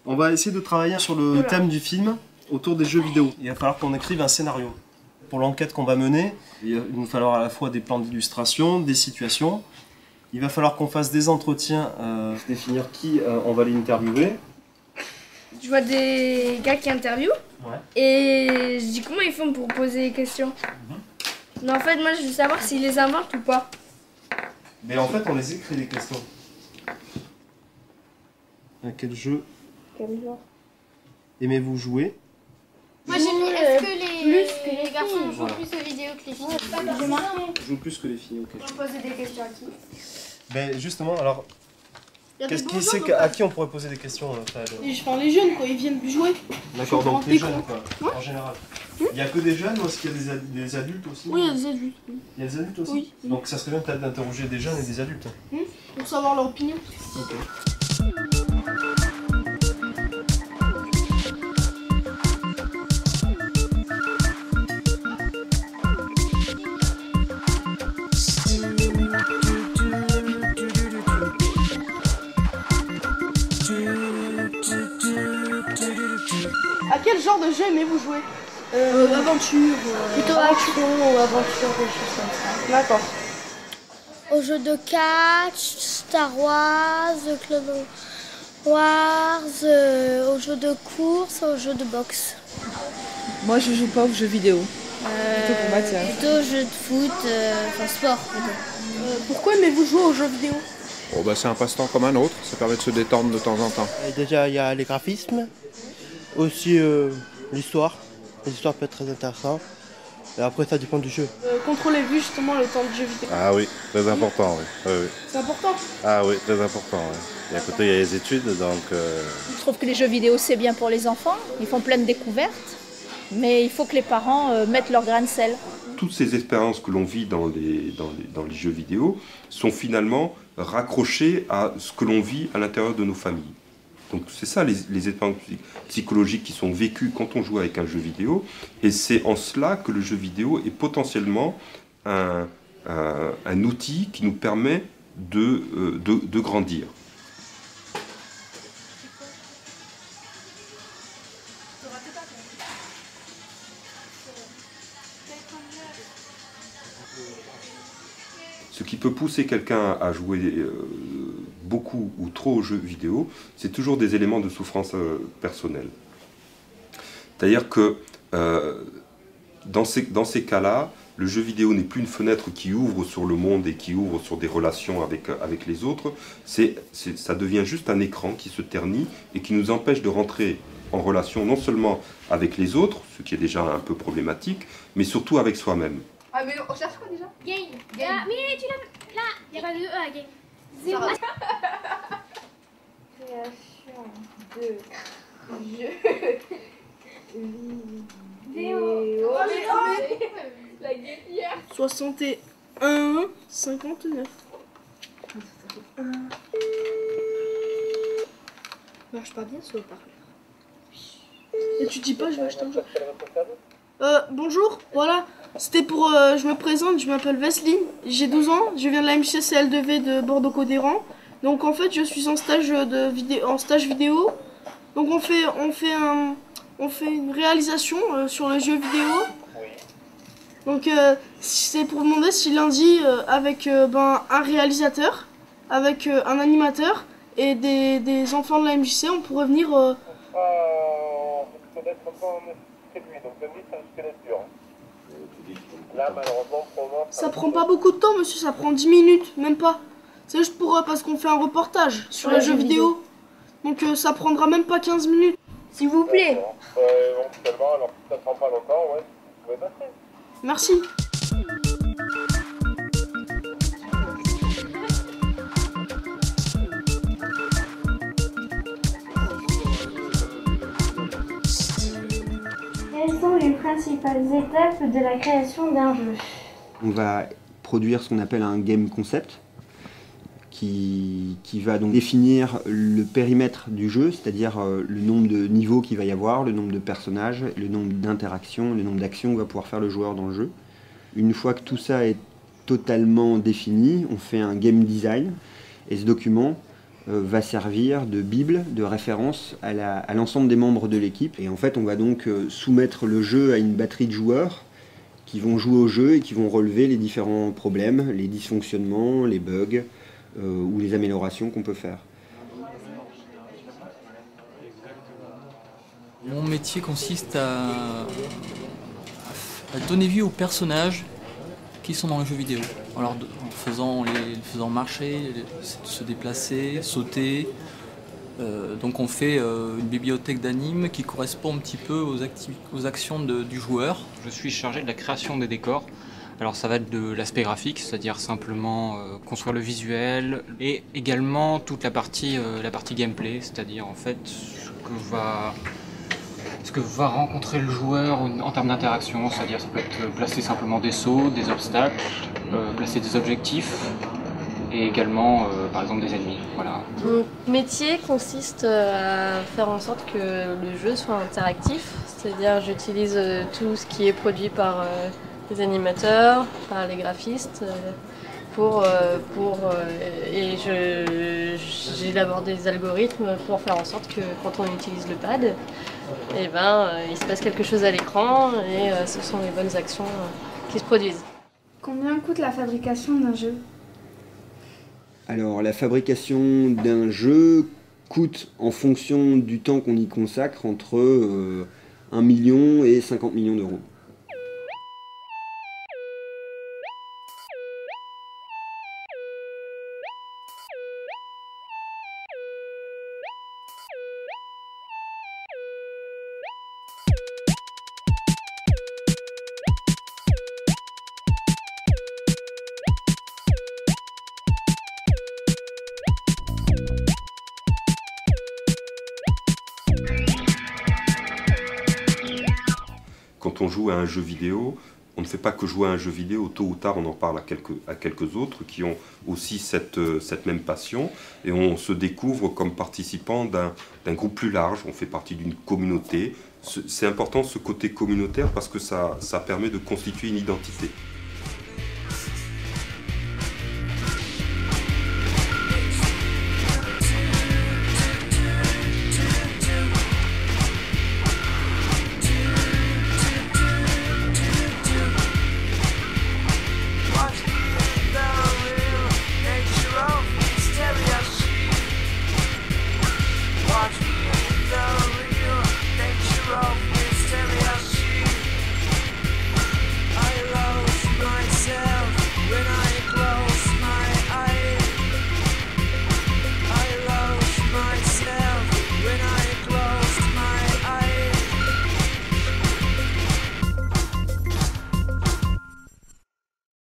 On va essayer de travailler sur le thème du film autour des jeux vidéo. Il va falloir qu'on écrive un scénario. Pour l'enquête qu'on va mener, il va nous falloir à la fois des plans d'illustration, des situations. Il va falloir qu'on fasse des entretiens, définir qui on va les interviewer. Je vois des gars qui interviewent et je dis comment ils font pour poser des questions. Mais en fait, moi je veux savoir s'ils les inventent ou pas. Mais en fait, on les écrit les questions. À quel jeu aimez-vous jouer? Moi j'ai mis est-ce que les garçons jouent plus aux vidéos que les filles? Je joue plus que les filles, ok. Je poser des questions à qui? Ben justement, alors, à qui on pourrait poser des questions Les jeunes, quoi, ils viennent jouer. D'accord, donc les jeunes, quoi, en général. Il n'y a que des jeunes ou est-ce qu'il y a des adultes aussi? Oui, il y a des adultes. Il y a des adultes aussi? Oui. Donc ça serait bien peut-être d'interroger des jeunes et des adultes. Pour savoir leur opinion. Ok. À quel genre de jeu aimez-vous jouer? Aventure. Plutôt action ou aventure, des choses comme ça. D'accord. Aux jeux de catch, Star Wars, Clone Wars, aux jeux de course, aux jeux de boxe. Moi je joue pas aux jeux vidéo. Plutôt pour Mathias. Plutôt jeux de foot, enfin sport plutôt. Pourquoi aimez-vous jouer aux jeux vidéo? Oh bah c'est un passe-temps comme un autre, ça permet de se détendre de temps en temps. Déjà il y a les graphismes, aussi l'histoire. L'histoire peut être très intéressante. Et après ça dépend du jeu. Contrôlez-vous justement le temps de jeu vidéo? Ah oui, très important, oui. Oui. C'est important? Ah oui, très important, oui. Et à côté il y a les études, donc... Je trouve que les jeux vidéo c'est bien pour les enfants, ils font plein de découvertes, mais il faut que les parents mettent leur grain de sel. Toutes ces expériences que l'on vit dans les jeux vidéo sont finalement raccrochées à ce que l'on vit à l'intérieur de nos familles. Donc c'est ça les expériences psychologiques qui sont vécues quand on joue avec un jeu vidéo, et c'est en cela que le jeu vidéo est potentiellement un outil qui nous permet de grandir. Ce qui peut pousser quelqu'un à jouer beaucoup ou trop aux jeux vidéo, c'est toujours des éléments de souffrance personnelle. C'est-à-dire que dans ces cas-là, le jeu vidéo n'est plus une fenêtre qui ouvre sur le monde et qui ouvre sur des relations avec les autres. Ça devient juste un écran qui se ternit et qui nous empêche de rentrer en relation non seulement avec les autres, ce qui est déjà un peu problématique, mais surtout avec soi-même. Ah mais on cherche quoi déjà? Game. Ah, mais tu l'as là. Il n'y a pas de E à game. Zéro. Création de jeux vidéo. La guépière. 61 59. Marche pas bien ce haut-parleur. Et tu dis pas je vais acheter un jeu. Bonjour, voilà. C'était pour, je me présente, je m'appelle Vesline, j'ai 12 ans, je viens de la MJC-CL2V de Bordeaux-Codéran. Donc en fait je suis en stage vidéo. Donc on fait une réalisation sur le jeu vidéo. Donc c'est pour demander si lundi avec un réalisateur, avec un animateur et des enfants de la MJC on pourrait venir... Ça prend pas beaucoup de temps, monsieur, ça prend 10 minutes, même pas. C'est juste parce qu'on fait un reportage sur les jeux vidéo. Donc ça prendra même pas 15 minutes. S'il vous plaît. Éventuellement, alors si ça prend pas longtemps, ouais, vous pouvez passer. Merci. Quelles sont les principales étapes de la création d'un jeu? On va produire ce qu'on appelle un game concept, qui va donc définir le périmètre du jeu, c'est-à-dire le nombre de niveaux qu'il va y avoir, le nombre de personnages, le nombre d'interactions, le nombre d'actions que va pouvoir faire le joueur dans le jeu. Une fois que tout ça est totalement défini, on fait un game design, et ce document va servir de bible, de référence à l'ensemble des membres de l'équipe. Et en fait, on va donc soumettre le jeu à une batterie de joueurs qui vont jouer au jeu et qui vont relever les différents problèmes, les dysfonctionnements, les bugs ou les améliorations qu'on peut faire. Mon métier consiste à donner vie aux personnages qui sont dans les jeux vidéo. Alors, en les faisant marcher, se déplacer, sauter. Donc on fait une bibliothèque d'animes qui correspond un petit peu aux actions du joueur. Je suis chargé de la création des décors. Alors ça va être de l'aspect graphique, c'est-à-dire simplement construire le visuel, et également toute la partie gameplay, c'est-à-dire en fait ce que va rencontrer le joueur en termes d'interaction, c'est-à-dire ça peut être placer simplement des sauts, des obstacles, placer des objectifs, et également par exemple des ennemis. Voilà. Mon métier consiste à faire en sorte que le jeu soit interactif, c'est-à-dire j'utilise tout ce qui est produit par les animateurs, par les graphistes, et j'élabore des algorithmes pour faire en sorte que quand on utilise le pad, il se passe quelque chose à l'écran et ce sont les bonnes actions qui se produisent. Combien coûte la fabrication d'un jeu ? Alors la fabrication d'un jeu coûte en fonction du temps qu'on y consacre entre 1 million et 50 millions d'euros. Quand on joue à un jeu vidéo, on ne fait pas que jouer à un jeu vidéo, tôt ou tard on en parle à quelques autres qui ont aussi cette même passion, et on se découvre comme participant d'un groupe plus large, on fait partie d'une communauté. C'est important ce côté communautaire parce que ça permet de constituer une identité.